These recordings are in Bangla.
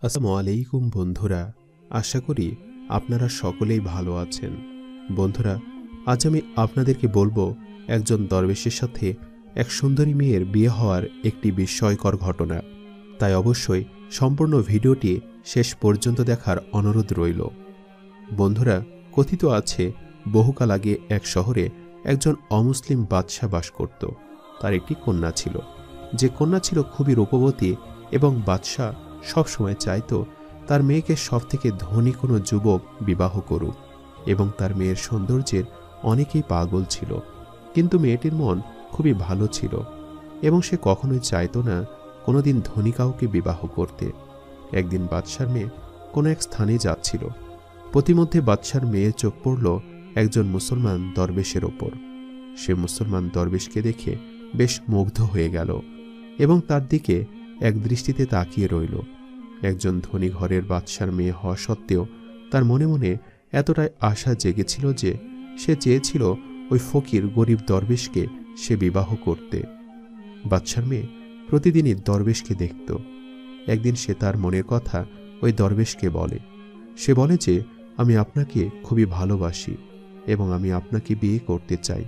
আসসালামু আলাইকুম বন্ধুরা, আশা করি আপনারা সকলেই ভালো আছেন। বন্ধুরা, আজ আমি আপনাদেরকে বলবো একজন দরবেশের সাথে এক সুন্দরী মেয়ের বিয়ে হওয়ার একটি বিস্ময়কর ঘটনা। তাই অবশ্যই সম্পূর্ণ ভিডিওটি শেষ পর্যন্ত দেখার অনুরোধ রইল। বন্ধুরা, কথিত আছে বহুকাল আগে এক শহরে একজন অমুসলিম বাদশাহ বাস করত। তার একটি কন্যা ছিল, যে কন্যা ছিল খুবই রূপবতী এবং বাদশাহ সবসময় চাইত তার মেয়েকে সবথেকে ধনী কোনো যুবক বিবাহ করুক এবং তার মেয়ের সৌন্দর্যের অনেকেই পাগল ছিল। কিন্তু মেয়েটির মন খুবই ভালো ছিল এবং সে কখনোই চাইত না কোনোদিন ধনী কাউকে বিবাহ করতে। একদিন বাদশার মেয়ে কোনো এক স্থানে যাচ্ছিল। প্রতিমধ্যে বাদশার মেয়ের চোখ পড়ল একজন মুসলমান দরবেশের ওপর। সে মুসলমান দরবেশকে দেখে বেশ মুগ্ধ হয়ে গেল এবং তার দিকে এক দৃষ্টিতে তাকিয়ে রইল। একজন ধনী ঘরের বাদশার মেয়ে হওয়া সত্ত্বেও তার মনে মনে এতটাই আশা জেগেছিল যে সে চেয়েছিল ওই ফকির গরিব দরবেশকে সে বিবাহ করতে। বাদশার মেয়ে প্রতিদিনই দরবেশকে দেখত। একদিন সে তার মনের কথা ওই দরবেশকে বলে। সে বলে যে, আমি আপনাকে খুবই ভালোবাসি এবং আমি আপনাকে বিয়ে করতে চাই।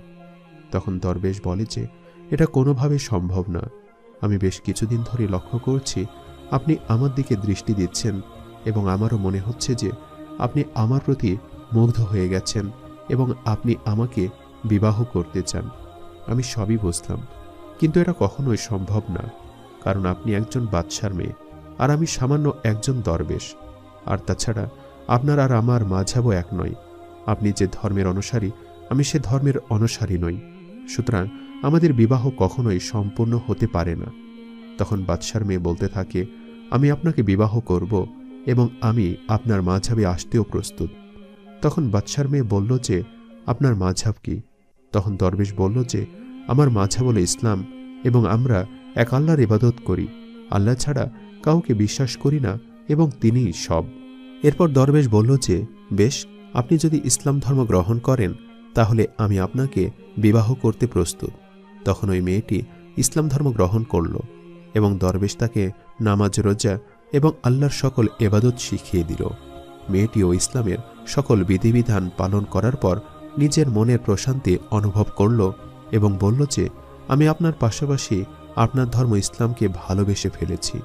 তখন দরবেশ বলে যে, এটা কোনোভাবে সম্ভব না। আমি বেশ কিছুদিন ধরে লক্ষ্য করছি আপনি আমার দিকে দৃষ্টি দিচ্ছেন এবং আমারও মনে হচ্ছে যে আপনি আমার প্রতি মুগ্ধ হয়ে গেছেন এবং আপনি আমাকে বিবাহ করতে চান। আমি সবই বুঝলাম, কিন্তু এটা কখনোই সম্ভব না, কারণ আপনি একজন বাদশার মেয়ে আর আমি সামান্য একজন দরবেশ। আর তাছাড়া আপনার আর আমার মাঝাবও এক নয়। আপনি যে ধর্মের অনুসারী, আমি সে ধর্মের অনুসারী নই। সুতরাং আমাদের বিবাহ কখনোই সম্পূর্ণ হতে পারে না। তখন বাদশার মেয়ে বলতে থাকে, আমি আপনাকে বিবাহ করব এবং আমি আপনার মাঝাবে আসতেও প্রস্তুত। তখন বাদশার মেয়ে বলল যে, আপনার মাঝাব কি? তখন দরবেশ বলল যে, আমার মাঝাব হলো ইসলাম এবং আমরা এক আল্লাহর ইবাদত করি। আল্লাহ ছাড়া কাউকে বিশ্বাস করি না এবং তিনিই সব। এরপর দরবেশ বলল যে, বেশ, আপনি যদি ইসলাম ধর্ম গ্রহণ করেন তাহলে আমি আপনাকে বিবাহ করতে প্রস্তুত। তখন ওই মেয়েটি ইসলাম ধর্ম গ্রহণ করল এবং দরবেশ তাকে নামাজ, রোজা এবং আল্লাহর সকল ইবাদত শিখিয়ে দিল। মেয়েটিও ইসলামের সকল বিধিবিধান পালন করার পর নিজের মনের প্রশান্তি অনুভব করল এবং বলল যে, আমি আপনার পাশাপাশি আপনার ধর্ম ইসলামকে ভালোবেসে ফেলেছি।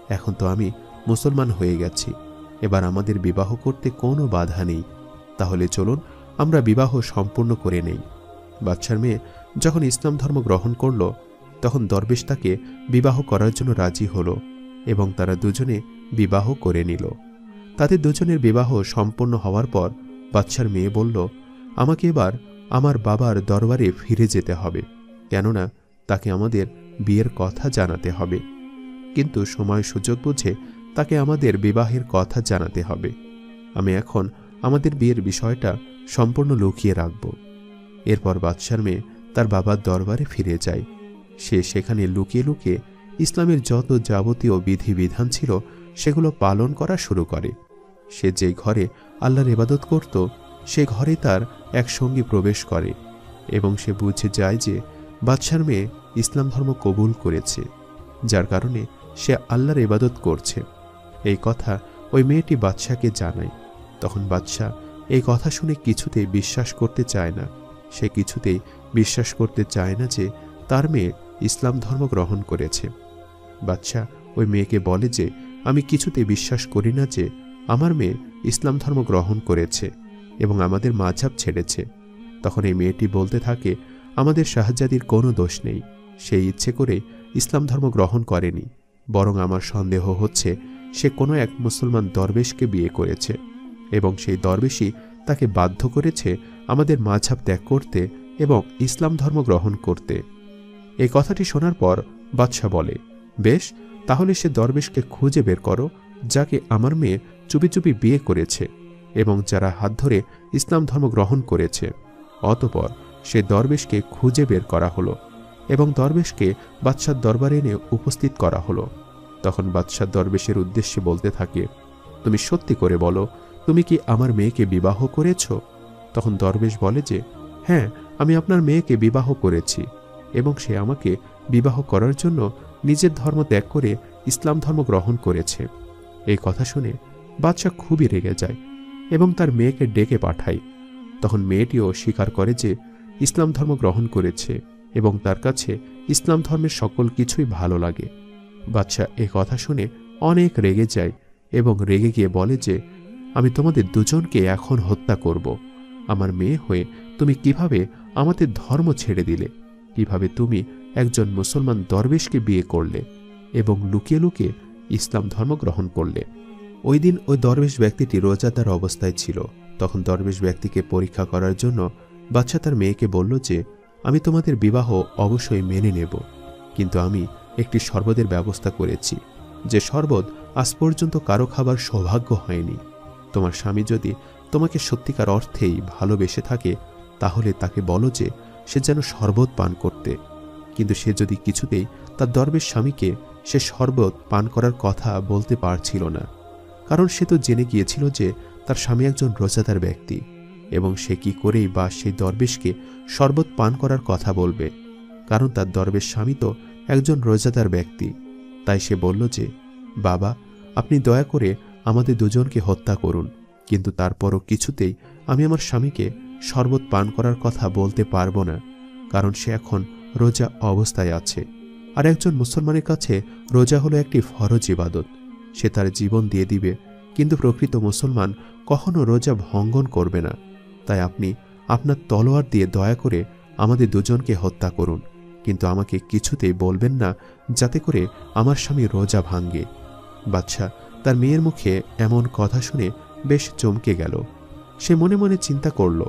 এখন তো আমি মুসলমান হয়ে গেছি। এবার আমাদের বিবাহ করতে কোনো বাধা নেই। তাহলে চলুন আমরা বিবাহ সম্পূর্ণ করে নেই। বাদশার মেয়ে যখন ইসলাম ধর্ম গ্রহণ করল তখন দরবেশ তাকে বিবাহ করার জন্য রাজি হল এবং তারা দুজনে বিবাহ করে নিল। তাদের দুজনের বিবাহ সম্পন্ন হওয়ার পর বাদশার মেয়ে বলল, আমাকে এবার আমার বাবার দরবারে ফিরে যেতে হবে, কেননা তাকে আমাদের বিয়ের কথা জানাতে হবে। কিন্তু সময় সুযোগ বুঝে তাকে আমাদের বিবাহের কথা জানাতে হবে। আমি এখন আমাদের বিয়ের বিষয়টা সম্পূর্ণ লুকিয়ে রাখব। এরপর বাদশার মেয়ে তার বাবার দরবারে ফিরে যায়। সে সেখানে লুকিয়ে লুকিয়ে ইসলামের যত যাবতীয় বিধিবিধান ছিল সেগুলো পালন করা শুরু করে। সে যে ঘরে আল্লাহর ইবাদত করত সে ঘরে তার এক সঙ্গী প্রবেশ করে এবং সে বুঝে যায় যে বাদশার মেয়ে ইসলাম ধর্ম কবুল করেছে, যার কারণে সে আল্লাহর ইবাদত করছে। এই কথা ওই মেয়েটি বাদশাকে জানায়। তখন বাদশা এই কথা শুনে কিছুতেই বিশ্বাস করতে চায় না। সে কিছুতেই বিশ্বাস করতে চায় না যে তার মেয়ে ইসলাম ধর্ম গ্রহণ করেছে। বাদশা ওই মেয়েকে বলে যে, আমি কিছুতেই বিশ্বাস করি না যে আমার মেয়ে ইসলাম ধর্ম গ্রহণ করেছে এবং আমাদের মাঝহাব ছেড়েছে। তখন এই মেয়েটি বলতে থাকে, আমাদের শাহজাদির কোনো দোষ নেই। সে ইচ্ছে করে ইসলাম ধর্ম গ্রহণ করেনি, বরং আমার সন্দেহ হচ্ছে সে কোনো এক মুসলমান দরবেশকে বিয়ে করেছে এবং সেই দরবেশই তাকে বাধ্য করেছে আমাদের মাঝহাব ত্যাগ করতে এবং ইসলাম ধর্ম গ্রহণ করতে। এই কথাটি শোনার পর বাদশা বলে, বেশ, তাহলে সে দরবেশকে খুঁজে বের করো যাকে আমার মেয়ে চুপি চুপি বিয়ে করেছে এবং যারা হাত ধরে ইসলাম ধর্ম গ্রহণ করেছে। অতঃপর সে দরবেশকে খুঁজে বের করা হলো এবং দরবেশকে বাদশার দরবারে এনে উপস্থিত করা হলো। তখন বাদশা দরবেশের উদ্দেশ্যে বলতে থাকে, তুমি সত্যি করে বলো, তুমি কি আমার মেয়েকে বিবাহ করেছ? তখন দরবেশ বলে যে, হ্যাঁ, আমি আপনার মেয়েকে বিবাহ করেছি এবং সে আমাকে বিবাহ করার জন্য নিজের ধর্ম ত্যাগ করে ইসলাম ধর্ম গ্রহণ করেছে। এই কথা শুনে বাদশাহ খুবই রেগে যায় এবং তার মেয়েকে ডেকে পাঠায়। তখন মেয়েটিও স্বীকার করে যে ইসলাম ধর্ম গ্রহণ করেছে এবং তার কাছে ইসলাম ধর্মের সকল কিছুই ভালো লাগে। বাদশাহ এ কথা শুনে অনেক রেগে যায় এবং রেগে গিয়ে বলে যে, আমি তোমাদের দুজনকে এখন হত্যা করব। আমার মেয়ে হয়ে তুমি কিভাবে আমাদের ধর্ম ছেড়ে দিলে? কিভাবে তুমি একজন মুসলমান দরবেশকে বিয়ে করলে এবং লুকিয়ে লুকিয়ে ইসলাম ধর্ম গ্রহণ করলে? ওই দিন ওই দরবেশ ব্যক্তিটি রোজাদার অবস্থায় ছিল। তখন দরবেশ ব্যক্তিকে পরীক্ষা করার জন্য বাদশাহ তার মেয়েকে বলল যে, আমি তোমাদের বিবাহ অবশ্যই মেনে নেব, কিন্তু আমি একটি শরবতের ব্যবস্থা করেছি, যে শরবত আজ পর্যন্ত কারো খাবার সৌভাগ্য হয়নি। তোমার স্বামী যদি তোমাকে সত্যিকার অর্থেই ভালোবেসে থাকে তাহলে তাকে বলো যে সে যেন শরবত পান করতে। কিন্তু সে যদি কিছুতেই তার দরবেশ স্বামীকে সে শরবত পান করার কথা বলতে পারছিল না, কারণ সে তো জেনে গিয়েছিল যে তার স্বামী একজন রোজাদার ব্যক্তি এবং সে কি করেই বা সেই দরবেশকে শরবত পান করার কথা বলবে, কারণ তার দরবেশ স্বামী তো একজন রোজাদার ব্যক্তি। তাই সে বলল যে, বাবা, আপনি দয়া করে আমাদের দুজনকে হত্যা করুন, কিন্তু তারপরও কিছুতেই আমি আমার স্বামীকে শরবত পান করার কথা বলতে পারবো না, কারণ সে এখন রোজা অবস্থায় আছে। আর একজন মুসলমানের কাছে রোজা হলো একটি ফরজ ইবাদত। সে তার জীবন দিয়ে দিবে, কিন্তু প্রকৃত মুসলমান কখনো রোজা ভঙ্গন করবে না। তাই আপনি আপনার তলোয়ার দিয়ে দয়া করে আমাদের দুজনকে হত্যা করুন, কিন্তু আমাকে কিছুতেই বলবেন না যাতে করে আমার স্বামী রোজা ভাঙ্গে। বাদশাহ তার মেয়ের মুখে এমন কথা শুনে বেশ চমকে গেল। সে মনে মনে চিন্তা করল,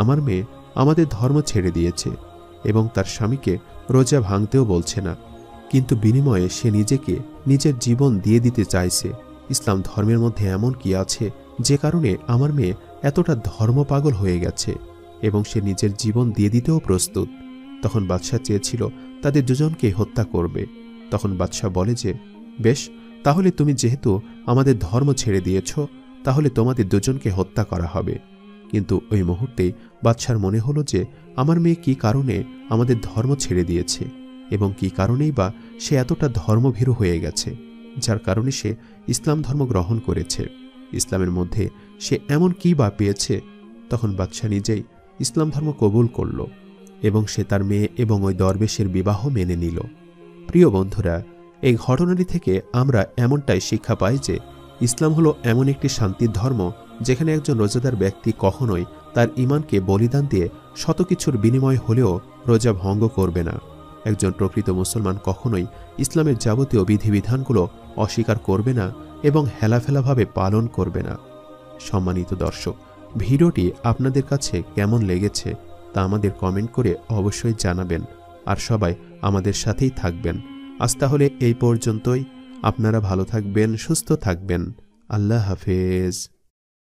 আমার মেয়ে আমাদের ধর্ম ছেড়ে দিয়েছে এবং তার স্বামীকে রোজা ভাঙতেও বলছে না, কিন্তু বিনিময়ে সে নিজেকে নিজের জীবন দিয়ে দিতে চাইছে। ইসলাম ধর্মের মধ্যে এমন কি আছে যে কারণে আমার মেয়ে এতটা ধর্মপাগল হয়ে গেছে এবং সে নিজের জীবন দিয়ে দিতেও প্রস্তুত? তখন বাদশাহ চেয়েছিল তাদের দুজনকে হত্যা করবে। তখন বাদশাহ বলে যে, বেশ, তাহলে তুমি যেহেতু আমাদের ধর্ম ছেড়ে দিয়েছ, তাহলে তোমাদের দুজনকে হত্যা করা হবে। কিন্তু ওই মুহূর্তেই বাদশার মনে হলো যে আমার মেয়ে কি কারণে আমাদের ধর্ম ছেড়ে দিয়েছে এবং কি কারণেই বা সে এতটা ধর্মভীরু হয়ে গেছে, যার কারণে সে ইসলাম ধর্ম গ্রহণ করেছে। ইসলামের মধ্যে সে এমন কি বা পেয়েছে? তখন বাদশাহ নিজেই ইসলাম ধর্ম কবুল করল এবং সে তার মেয়ে এবং ওই দরবেশের বিবাহ মেনে নিল। প্রিয় বন্ধুরা, এই ঘটনাটি থেকে আমরা এমনটাই শিক্ষা পাই যে ইসলাম হলো এমন একটি শান্তির ধর্ম যেখানে একজন রোজাদার ব্যক্তি কখনোই তার ঈমানকে বলিদান দিয়ে শত কিছুর বিনিময় হলেও রোজা ভঙ্গ করবে না। একজন প্রকৃত মুসলমান কখনোই ইসলামের যাবতীয় বিধিবিধানগুলো অস্বীকার করবে না এবং হেলাফেলাভাবে পালন করবে না। সম্মানিত দর্শক, ভিডিওটি আপনাদের কাছে কেমন লেগেছে তা আমাদের কমেন্ট করে অবশ্যই জানাবেন, আর সবাই আমাদের সাথেই থাকবেন। আজ তাহলে এই পর্যন্তই। আপনারা ভালো থাকবেন, সুস্থ থাকবেন। আল্লাহ হাফেজ।